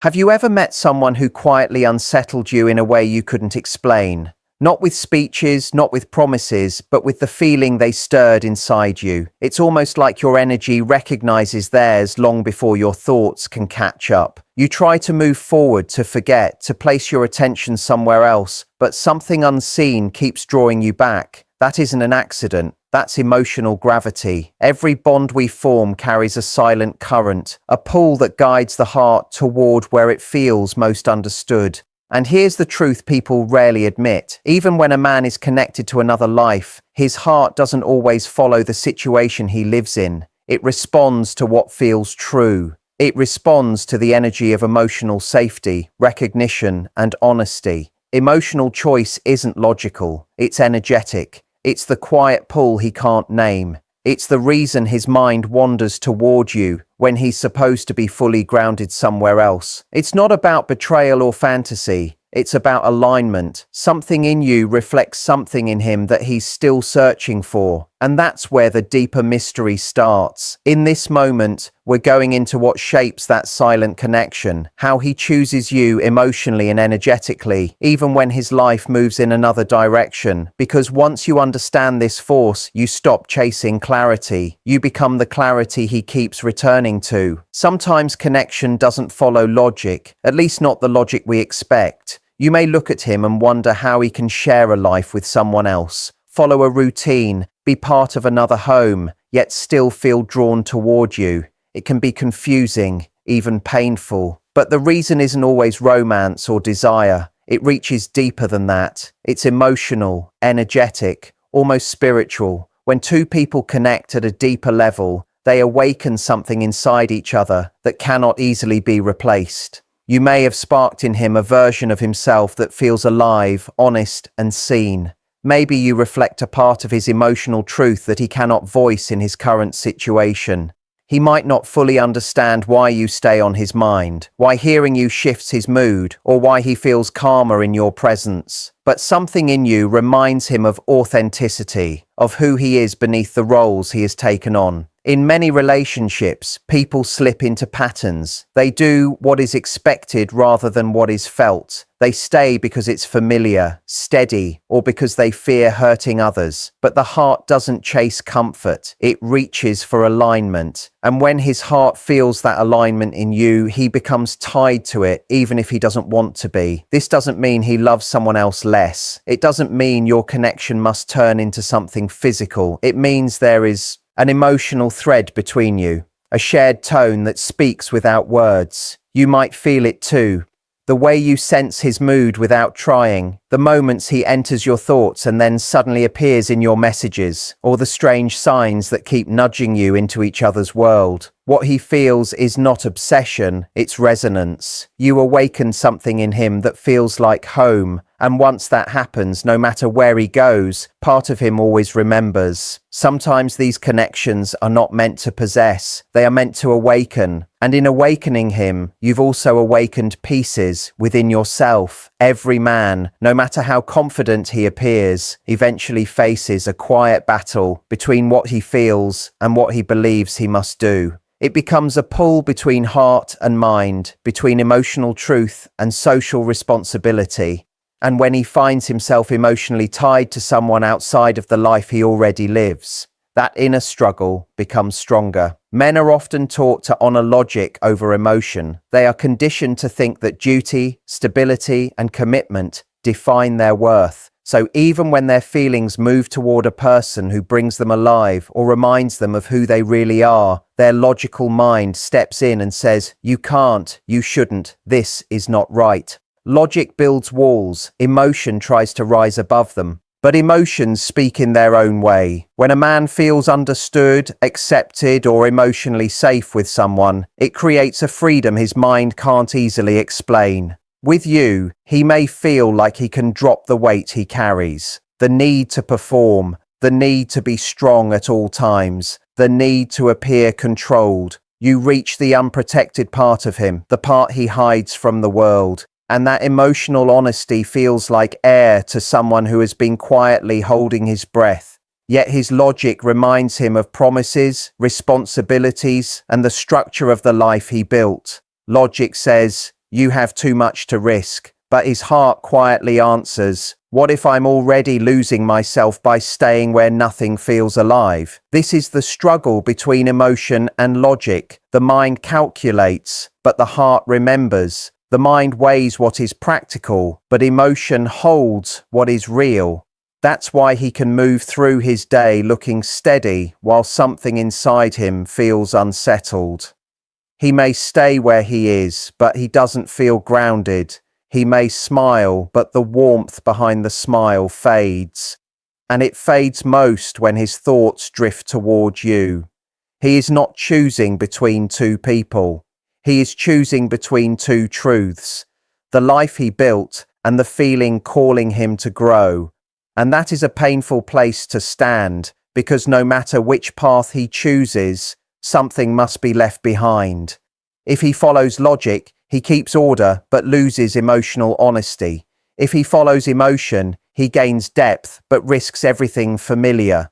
Have you ever met someone who quietly unsettled you in a way you couldn't explain? Not with speeches, not with promises, but with the feeling they stirred inside you. It's almost like your energy recognizes theirs long before your thoughts can catch up. You try to move forward, to forget, to place your attention somewhere else, but something unseen keeps drawing you back. That isn't an accident. That's emotional gravity. Every bond we form carries a silent current, a pull that guides the heart toward where it feels most understood. And here's the truth people rarely admit. Even when a man is connected to another life, his heart doesn't always follow the situation he lives in. It responds to what feels true. It responds to the energy of emotional safety, recognition, and honesty. Emotional choice isn't logical. It's energetic. It's the quiet pull he can't name. It's the reason his mind wanders toward you when he's supposed to be fully grounded somewhere else. It's not about betrayal or fantasy. It's about alignment. Something in you reflects something in him that he's still searching for. And that's where the deeper mystery starts. In this moment, we're going into what shapes that silent connection, how he chooses you emotionally and energetically, even when his life moves in another direction. Because once you understand this force, you stop chasing clarity. You become the clarity he keeps returning to. Sometimes connection doesn't follow logic, at least not the logic we expect. You may look at him and wonder how he can share a life with someone else, follow a routine, be part of another home, yet still feel drawn toward you. It can be confusing, even painful. But the reason isn't always romance or desire. It reaches deeper than that. It's emotional, energetic, almost spiritual. When two people connect at a deeper level, they awaken something inside each other that cannot easily be replaced. You may have sparked in him a version of himself that feels alive, honest, and seen. Maybe you reflect a part of his emotional truth that he cannot voice in his current situation. He might not fully understand why you stay on his mind, why hearing you shifts his mood, or why he feels calmer in your presence. But something in you reminds him of authenticity, of who he is beneath the roles he has taken on. In many relationships, people slip into patterns. They do what is expected rather than what is felt. They stay because it's familiar, steady, or because they fear hurting others. But the heart doesn't chase comfort. It reaches for alignment. And when his heart feels that alignment in you, he becomes tied to it, even if he doesn't want to be. This doesn't mean he loves someone else less. It doesn't mean your connection must turn into something physical. It means there is an emotional thread between you, a shared tone that speaks without words. You might feel it too. The way you sense his mood without trying, the moments he enters your thoughts and then suddenly appears in your messages, or the strange signs that keep nudging you into each other's world. What he feels is not obsession, it's resonance. You awaken something in him that feels like home, and once that happens, no matter where he goes, part of him always remembers. Sometimes these connections are not meant to possess, they are meant to awaken. And in awakening him, you've also awakened pieces within yourself. Every man, no matter how confident he appears, eventually faces a quiet battle between what he feels and what he believes he must do. It becomes a pull between heart and mind, between emotional truth and social responsibility. And when he finds himself emotionally tied to someone outside of the life he already lives, that inner struggle becomes stronger. Men are often taught to honor logic over emotion. They are conditioned to think that duty, stability, and commitment define their worth. So even when their feelings move toward a person who brings them alive or reminds them of who they really are, their logical mind steps in and says, "You can't, you shouldn't, this is not right." Logic builds walls, emotion tries to rise above them. But emotions speak in their own way. When a man feels understood, accepted, or emotionally safe with someone, it creates a freedom his mind can't easily explain. With you, he may feel like he can drop the weight he carries. The need to perform, the need to be strong at all times, the need to appear controlled. You reach the unprotected part of him, the part he hides from the world. And that emotional honesty feels like air to someone who has been quietly holding his breath. Yet his logic reminds him of promises, responsibilities, and the structure of the life he built. Logic says, You have too much to risk. But his heart quietly answers, what if I'm already losing myself by staying where nothing feels alive? This is the struggle between emotion and logic. The mind calculates, but the heart remembers. The mind weighs what is practical, but emotion holds what is real. That's why he can move through his day looking steady while something inside him feels unsettled. He may stay where he is, but he doesn't feel grounded. He may smile, but the warmth behind the smile fades. And it fades most when his thoughts drift toward you. He is not choosing between two people. He is choosing between two truths. The life he built and the feeling calling him to grow. And that is a painful place to stand, because no matter which path he chooses, something must be left behind. If he follows logic, he keeps order but loses emotional honesty. If he follows emotion, he gains depth but risks everything familiar.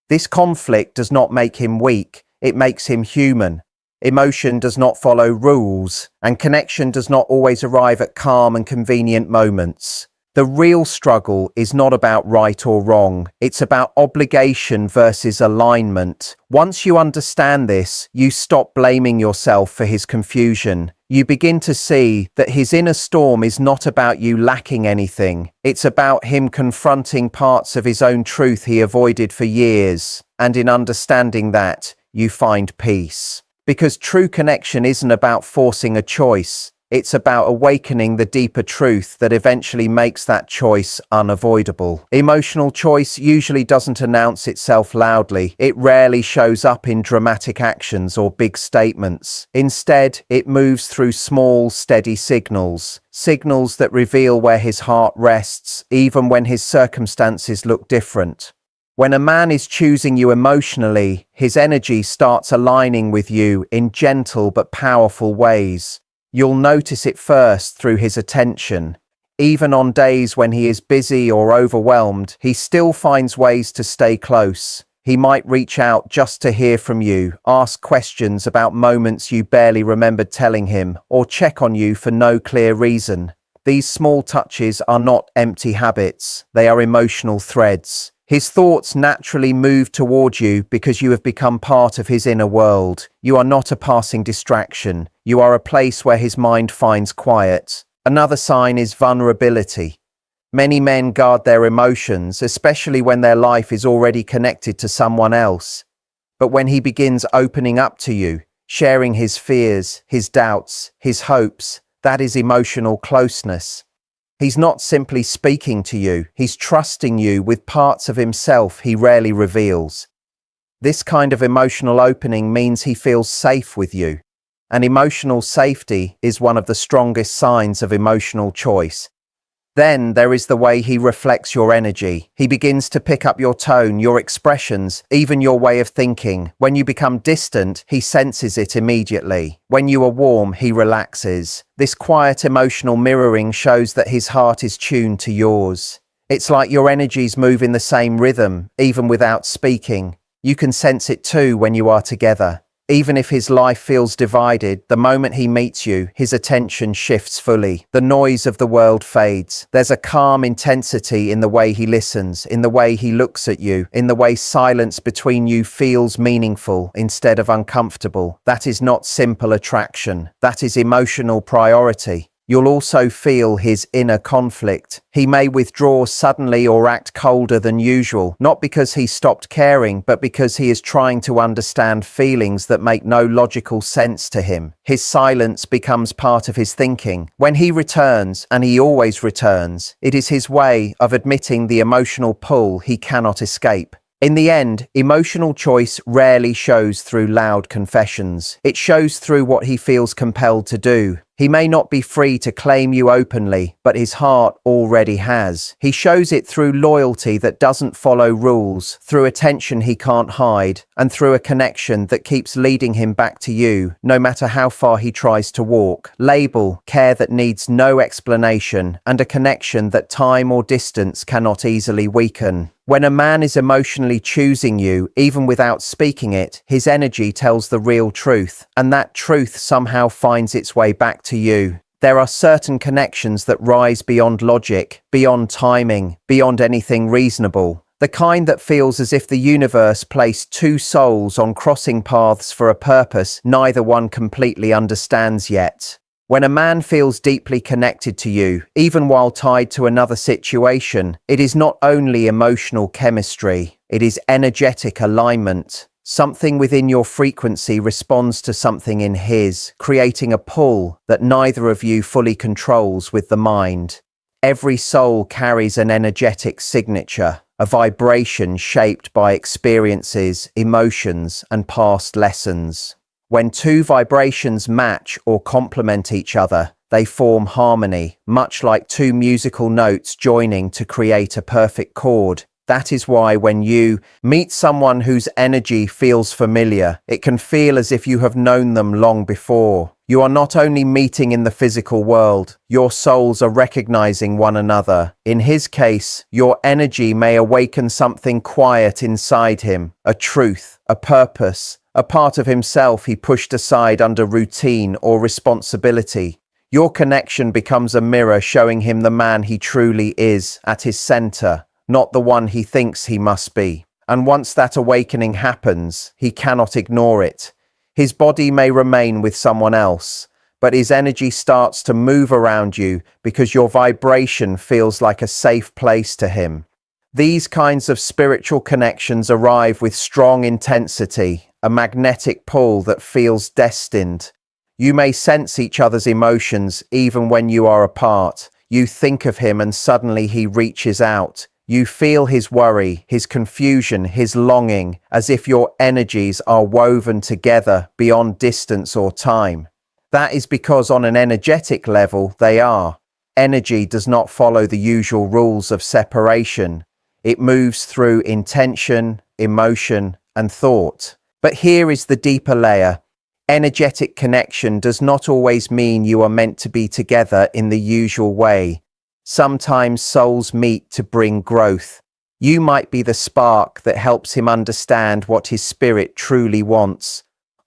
This conflict does not make him weak, it makes him human. Emotion does not follow rules, and connection does not always arrive at calm and convenient moments. The real struggle is not about right or wrong, it's about obligation versus alignment. Once you understand this, you stop blaming yourself for his confusion. You begin to see that his inner storm is not about you lacking anything. It's about him confronting parts of his own truth he avoided for years. And in understanding that, you find peace. Because true connection isn't about forcing a choice. It's about awakening the deeper truth that eventually makes that choice unavoidable. Emotional choice usually doesn't announce itself loudly. It rarely shows up in dramatic actions or big statements. Instead, it moves through small, steady signals. Signals that reveal where his heart rests, even when his circumstances look different. When a man is choosing you emotionally, his energy starts aligning with you in gentle but powerful ways. You'll notice it first through his attention. Even on days when he is busy or overwhelmed, he still finds ways to stay close. He might reach out just to hear from you, ask questions about moments you barely remembered telling him, or check on you for no clear reason. These small touches are not empty habits, they are emotional threads. His thoughts naturally move toward you because you have become part of his inner world. You are not a passing distraction. You are a place where his mind finds quiet. Another sign is vulnerability. Many men guard their emotions, especially when their life is already connected to someone else. But when he begins opening up to you, sharing his fears, his doubts, his hopes, that is emotional closeness. He's not simply speaking to you, he's trusting you with parts of himself he rarely reveals. This kind of emotional opening means he feels safe with you. And emotional safety is one of the strongest signs of emotional choice. Then there is the way he reflects your energy. He begins to pick up your tone, your expressions, even your way of thinking. When you become distant, he senses it immediately. When you are warm, he relaxes. This quiet emotional mirroring shows that his heart is tuned to yours. It's like your energies move in the same rhythm, even without speaking. You can sense it too when you are together. Even if his life feels divided, the moment he meets you, his attention shifts fully. The noise of the world fades. There's a calm intensity in the way he listens, in the way he looks at you, in the way silence between you feels meaningful instead of uncomfortable. That is not simple attraction. That is emotional priority. You'll also feel his inner conflict. He may withdraw suddenly or act colder than usual, not because he stopped caring, but because he is trying to understand feelings that make no logical sense to him. His silence becomes part of his thinking. When he returns, and he always returns, it is his way of admitting the emotional pull he cannot escape. In the end, emotional choice rarely shows through loud confessions. It shows through what he feels compelled to do. He may not be free to claim you openly, but his heart already has. He shows it through loyalty that doesn't follow rules, through attention he can't hide, and through a connection that keeps leading him back to you, no matter how far he tries to walk. Label, care that needs no explanation, and a connection that time or distance cannot easily weaken. When a man is emotionally choosing you, even without speaking it, his energy tells the real truth, and that truth somehow finds its way back to you. There are certain connections that rise beyond logic, beyond timing, beyond anything reasonable. The kind that feels as if the universe placed two souls on crossing paths for a purpose neither one completely understands yet. When a man feels deeply connected to you, even while tied to another situation, it is not only emotional chemistry, it is energetic alignment. Something within your frequency responds to something in his, creating a pull that neither of you fully controls with the mind. Every soul carries an energetic signature, a vibration shaped by experiences, emotions, and past lessons. When two vibrations match or complement each other, they form harmony, much like two musical notes joining to create a perfect chord. That is why when you meet someone whose energy feels familiar, it can feel as if you have known them long before. You are not only meeting in the physical world, your souls are recognizing one another. In his case, your energy may awaken something quiet inside him, a truth, a purpose, a part of himself he pushed aside under routine or responsibility. Your connection becomes a mirror showing him the man he truly is at his center, not the one he thinks he must be. And once that awakening happens, he cannot ignore it. His body may remain with someone else, but his energy starts to move around you because your vibration feels like a safe place to him. These kinds of spiritual connections arrive with strong intensity, a magnetic pull that feels destined. You may sense each other's emotions even when you are apart. You think of him and suddenly he reaches out. You feel his worry, his confusion, his longing, as if your energies are woven together beyond distance or time. That is because on an energetic level, they are. Energy does not follow the usual rules of separation. It moves through intention, emotion, and thought. But here is the deeper layer. Energetic connection does not always mean you are meant to be together in the usual way. Sometimes souls meet to bring growth. You might be the spark that helps him understand what his spirit truly wants.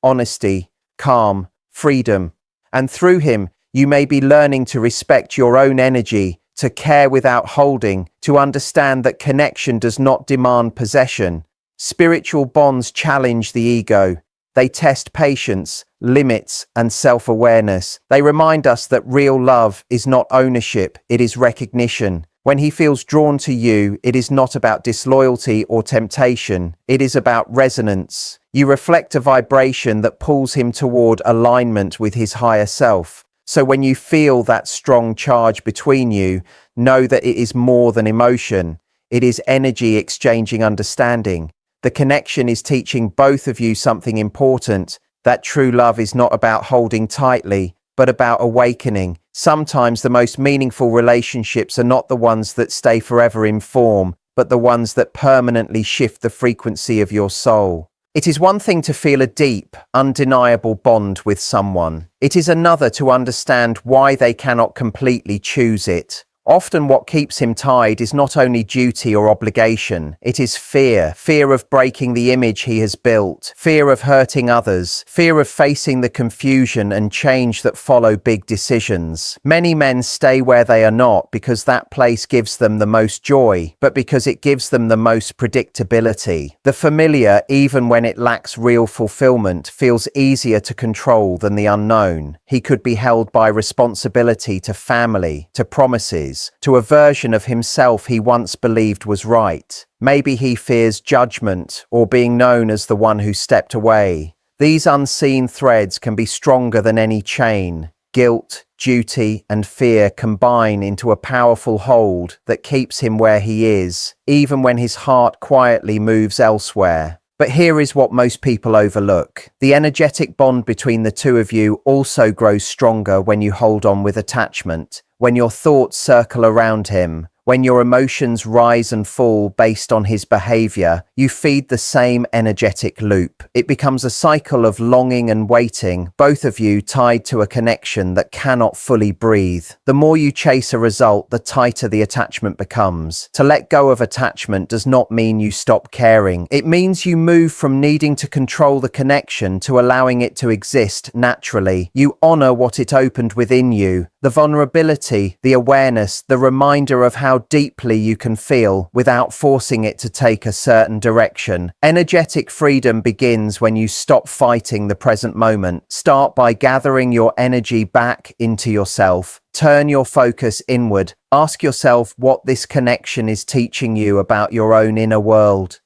Honesty, calm, freedom. And through him, you may be learning to respect your own energy, to care without holding, to understand that connection does not demand possession. Spiritual bonds challenge the ego. They test patience, limits, and self-awareness. They remind us that real love is not ownership, it is recognition. When he feels drawn to you, it is not about disloyalty or temptation, it is about resonance. You reflect a vibration that pulls him toward alignment with his higher self. So when you feel that strong charge between you, know that it is more than emotion. It is energy exchanging understanding. The connection is teaching both of you something important, that true love is not about holding tightly, but about awakening. Sometimes the most meaningful relationships are not the ones that stay forever in form, but the ones that permanently shift the frequency of your soul. It is one thing to feel a deep, undeniable bond with someone. It is another to understand why they cannot completely choose it. Often what keeps him tied is not only duty or obligation, it is fear. Fear of breaking the image he has built, fear of hurting others, fear of facing the confusion and change that follow big decisions. Many men stay where they are not because that place gives them the most joy, but because it gives them the most predictability. The familiar, even when it lacks real fulfillment, feels easier to control than the unknown. He could be held by responsibility to family, to promises, to a version of himself he once believed was right. Maybe he fears judgment or being known as the one who stepped away. These unseen threads can be stronger than any chain. Guilt, duty, and fear combine into a powerful hold that keeps him where he is, even when his heart quietly moves elsewhere. But here is what most people overlook. The energetic bond between the two of you also grows stronger when you hold on with attachment, when your thoughts circle around him, When your emotions rise and fall based on his behavior, you feed the same energetic loop. It becomes a cycle of longing and waiting, both of you tied to a connection that cannot fully breathe. The more you chase a result, the tighter the attachment becomes. To let go of attachment does not mean you stop caring. It means you move from needing to control the connection to allowing it to exist naturally. You honor what it opened within you, the vulnerability, the awareness, the reminder of how deeply you can feel without forcing it to take a certain direction. Energetic freedom begins when you stop fighting the present moment. Start by gathering your energy back into yourself. Turn your focus inward. Ask yourself what this connection is teaching you about your own inner world.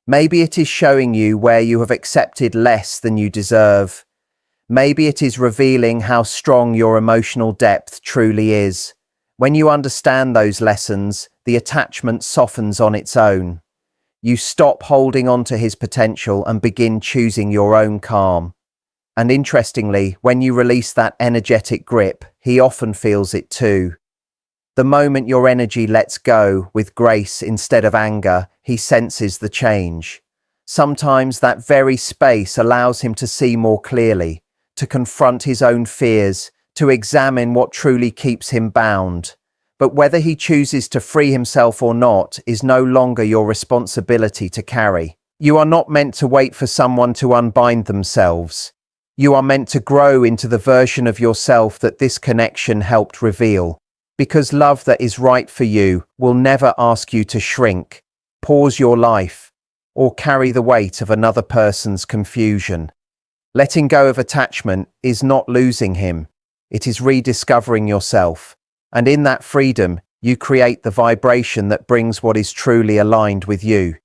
Maybe it is showing you where you have accepted less than you deserve. Maybe it is revealing how strong your emotional depth truly is. When you understand those lessons, the attachment softens on its own. You stop holding on to his potential and begin choosing your own calm. And interestingly, when you release that energetic grip, he often feels it too. The moment your energy lets go with grace instead of anger, he senses the change. Sometimes that very space allows him to see more clearly, to confront his own fears, to examine what truly keeps him bound. But whether he chooses to free himself or not is no longer your responsibility to carry. You are not meant to wait for someone to unbind themselves. You are meant to grow into the version of yourself that this connection helped reveal. Because love that is right for you will never ask you to shrink, pause your life, or carry the weight of another person's confusion. Letting go of attachment is not losing him. It is rediscovering yourself. And in that freedom, you create the vibration that brings what is truly aligned with you.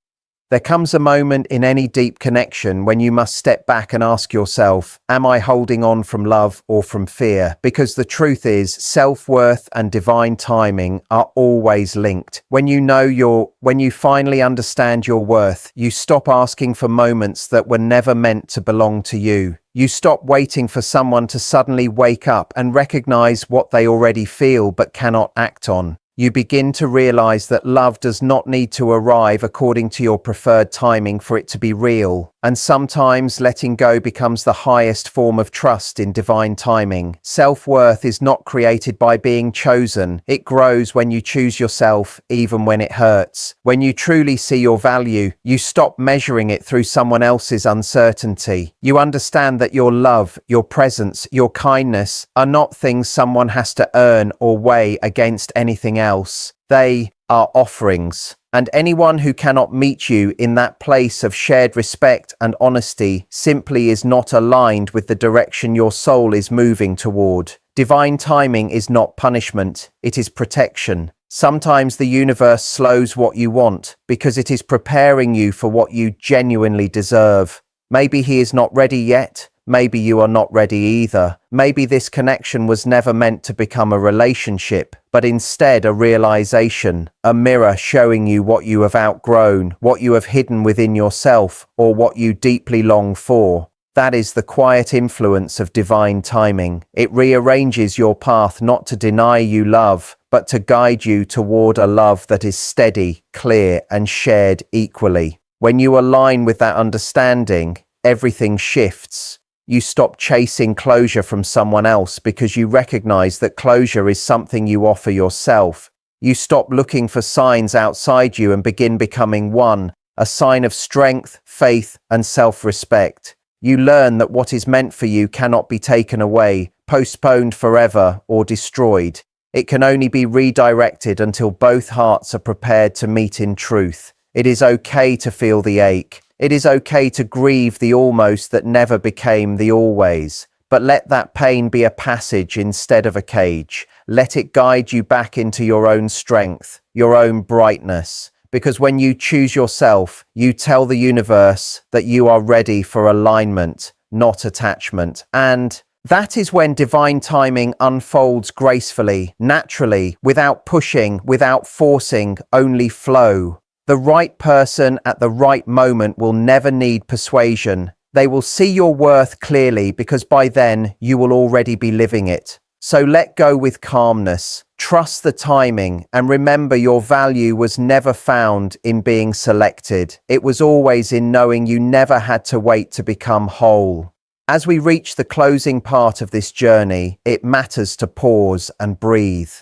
There comes a moment in any deep connection when you must step back and ask yourself, am I holding on from love or from fear? Because the truth is, self-worth and divine timing are always linked. When you finally understand your worth, you stop asking for moments that were never meant to belong to you. You stop waiting for someone to suddenly wake up and recognize what they already feel but cannot act on. You begin to realize that love does not need to arrive according to your preferred timing for it to be real. And sometimes letting go becomes the highest form of trust in divine timing. Self-worth is not created by being chosen. It grows when you choose yourself, even when it hurts. When you truly see your value, you stop measuring it through someone else's uncertainty. You understand that your love, your presence, your kindness are not things someone has to earn or weigh against anything else. They are offerings. And anyone who cannot meet you in that place of shared respect and honesty simply is not aligned with the direction your soul is moving toward. Divine timing is not punishment, it is protection. Sometimes the universe slows what you want because it is preparing you for what you genuinely deserve. Maybe he is not ready yet. Maybe you are not ready either. Maybe this connection was never meant to become a relationship, but instead a realization, a mirror showing you what you have outgrown, what you have hidden within yourself, or what you deeply long for. That is the quiet influence of divine timing. It rearranges your path not to deny you love, but to guide you toward a love that is steady, clear, and shared equally. When you align with that understanding, everything shifts. You stop chasing closure from someone else because you recognize that closure is something you offer yourself. You stop looking for signs outside you and begin becoming one, a sign of strength, faith, and self-respect. You learn that what is meant for you cannot be taken away, postponed forever, or destroyed. It can only be redirected until both hearts are prepared to meet in truth. It is okay to feel the ache. It is okay to grieve the almost that never became the always. But let that pain be a passage instead of a cage. Let it guide you back into your own strength, your own brightness. Because when you choose yourself, you tell the universe that you are ready for alignment, not attachment. And that is when divine timing unfolds gracefully, naturally, without pushing, without forcing, only flow. The right person at the right moment will never need persuasion. They will see your worth clearly because by then you will already be living it. So let go with calmness, trust the timing, and remember your value was never found in being selected. It was always in knowing you never had to wait to become whole. As we reach the closing part of this journey, it matters to pause and breathe.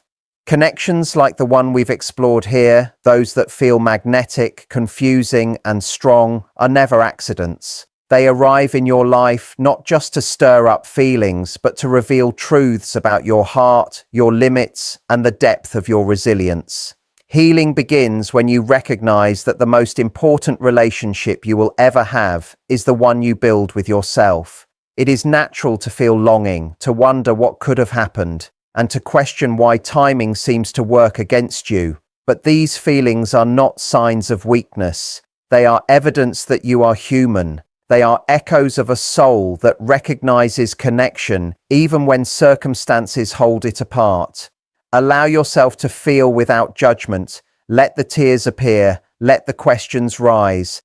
Connections like the one we've explored here, those that feel magnetic, confusing, and strong, are never accidents. They arrive in your life not just to stir up feelings, but to reveal truths about your heart, your limits, and the depth of your resilience. Healing begins when you recognize that the most important relationship you will ever have is the one you build with yourself. It is natural to feel longing, to wonder what could have happened, and to question why timing seems to work against you. But these feelings are not signs of weakness. They are evidence that you are human. They are echoes of a soul that recognizes connection even when circumstances hold it apart. Allow yourself to feel without judgment. Let the tears appear. Let the questions rise.